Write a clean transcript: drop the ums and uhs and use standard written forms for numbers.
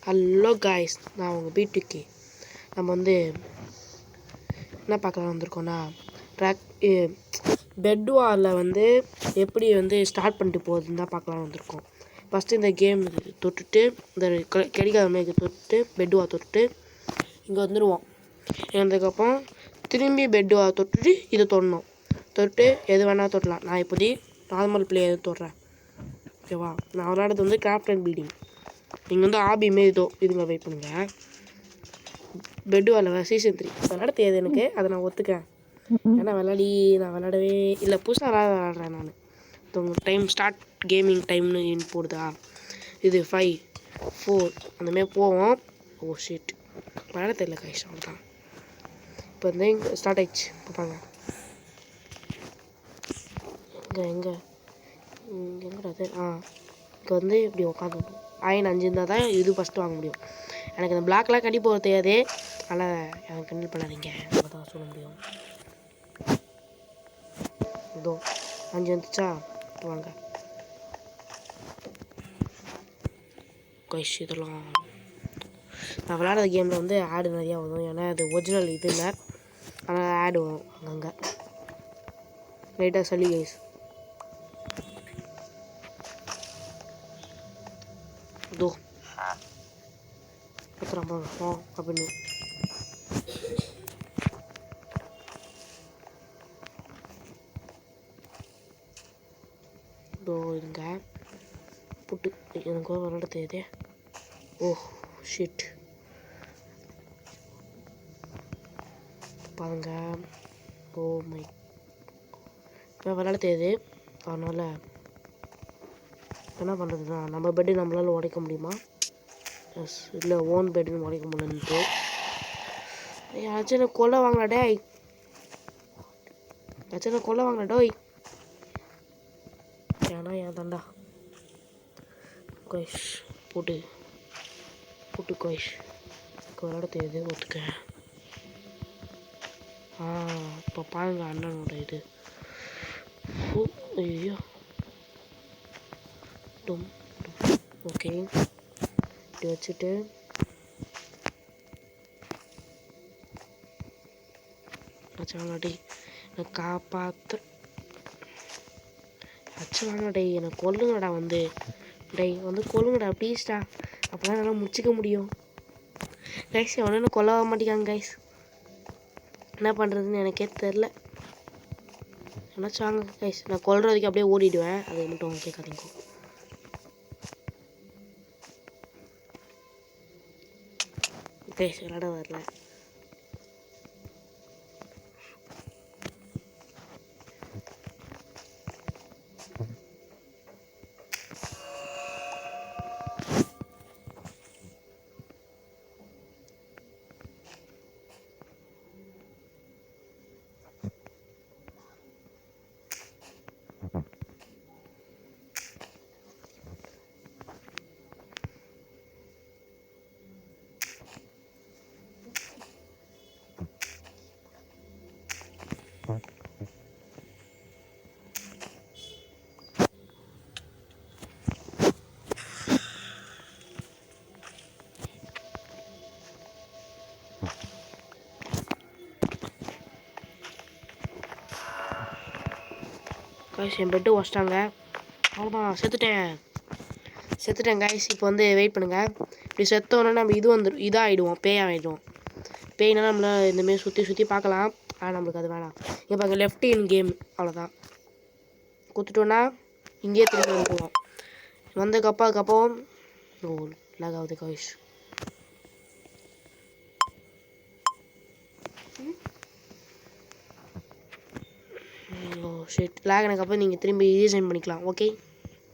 Hello guys, நான் உங்கள் வீட்டுக்கு நம்ம வந்து என்ன பார்க்கலாம் வந்திருக்கோன்னா பெட் வாரில் வந்து எப்படி வந்து ஸ்டார்ட் பண்ணிட்டு போகுதுன்னு தான் பார்க்கலாம் வந்திருக்கோம். ஃபஸ்ட்டு இந்த கேம் தொட்டுட்டு இந்த கிடைக்காத மாதிரி தொட்டுட்டு பெட் வார் தொட்டுட்டு இங்கே வந்துடுவோம். அதுக்கப்புறம் திரும்பி பெட் வார் தொட்டுட்டு இதை தொட்டு எது வேணால் தொட்டலாம். நான் இப்போதி நார்மல் பிளேயர் தொடுறேன், ஓகேவா? நான் விளையாடுறது வந்து கிராஃப்ட் அண்ட் பீடிங். நீங்கள் வந்து ஆபியுமே இதுங்க வெயிட் பண்ணுங்கள். பெட் வாரில் சீசன் 3 விளையாட தெரியாது எனக்கு, அதை நான் ஒத்துக்கிறேன். ஏன்னா நான் விளையாடவே இல்லை, புதுசாக விளையாடுறேன் நான். டைம் ஸ்டார்ட் கேமிங் டைம்னு போடுதா, இது 5 4 அந்தமாரி போவோம். ஓ ஷிட், விளையாட தெரியல கைஸ், அவ்வளோதான். இப்போ வந்து இங்கே ஸ்டார்ட் ஆயிடுச்சு. பார்ப்பாங்க எங்கடா அது? இங்கே வந்து இப்படி உட்காந்துக்கணும். அயன் 5 இருந்தால் தான் இது ஃபஸ்ட்டு வாங்க முடியும். எனக்கு இந்த பிளாக்லாம் கட்டி போக தெரியாது, அதனால் எனக்கு கண்டில் பண்ணாதீங்க, நம்ம தான் சொல்ல முடியும். இதோ 5 வந்துச்சா, வாங்க கைஸ். இதெல்லாம் நான் விளையாடுற கேமில் வந்து ஆடு நிறையா வரும், ஏன்னா அது ஒரிஜினல் இது இல்லை, ஆனால் ஆடு வரும் அங்கங்கே லைட்டாக சளி கைஸ். இதோ அப்படின்னு இதோ இருங்க. புட்டு எனக்கு விளையாட தெரியுதே. ஓ ஷிட், பாருங்க. ஓ மை, இப்போ விளையாட தெரியுது, அதனால் என்ன பண்ணுறதுன்னா நம்ம பெட்டு நம்மளால் உடைக்க முடியுமா? எஸ், இல்லை ஓன் பெட்டுன்னு உடைக்க முடியலன்ட்டு யாச்சும் கொல்ல வாங்கினா டேய், யாச்சும் கொல்ல வாங்கினா டோய், ஏன்னா ஏன் தாண்டா கோயிஷ் புட்டு கோயிஷ் விளையாட தெரியுது, ஒத்துக்க. இப்போ பாருங்க அண்ணனோட இது. ஐயோ ஓகே, இப்படி வச்சுட்டு வாங்கடி என்னை காப்பாற்ற, வாங்கடா என்னை கொல்லுங்கடா, வந்து கொல்லுங்கடா ப்ளீஸ்டா, அப்போ தான் என்னால் முடிச்சிக்க முடியும். கைஸ் அவனை என்ன கொல்ல மாட்டேங்காங்க கைஸ், என்ன பண்ணுறதுன்னு எனக்கே தெரில. வாங்க கைஸ், நான் கொல்ற வரைக்கும் அப்படியே ஓடிடுவேன், அது மட்டும் கேட்காதீங்க கைஸ். விளையாட வரல. கைஸ் என் பெட்டு வச்சிட்டாங்க, அவ்வளோதான், செத்துட்டேன் கைஸ். இப்போ வந்து வெயிட் பண்ணுங்கள். இப்படி செத்தோன்னா நம்ம இது வந்துடும், இதாகிடுவோம், பேயாகிடுவோம். பேய்னா நம்மளை இந்தமாரி சுற்றி பார்க்கலாம், ஆனால் நம்மளுக்கு அது வேணாம். இப்போ அங்கே லெஃப்ட் இன் கேம், அவ்வளோதான். கொடுத்துட்டோன்னா இங்கேயே திரும்பி வந்துடுவோம். வந்ததுக்கப்புறம் ஓ லாக் ஆகுது கைஸ். ஓ ஷிட், லாக் ஆனதுக்கப்புறம் நீங்கள் திரும்பி ரீசைன் பண்ணிக்கலாம், ஓகே.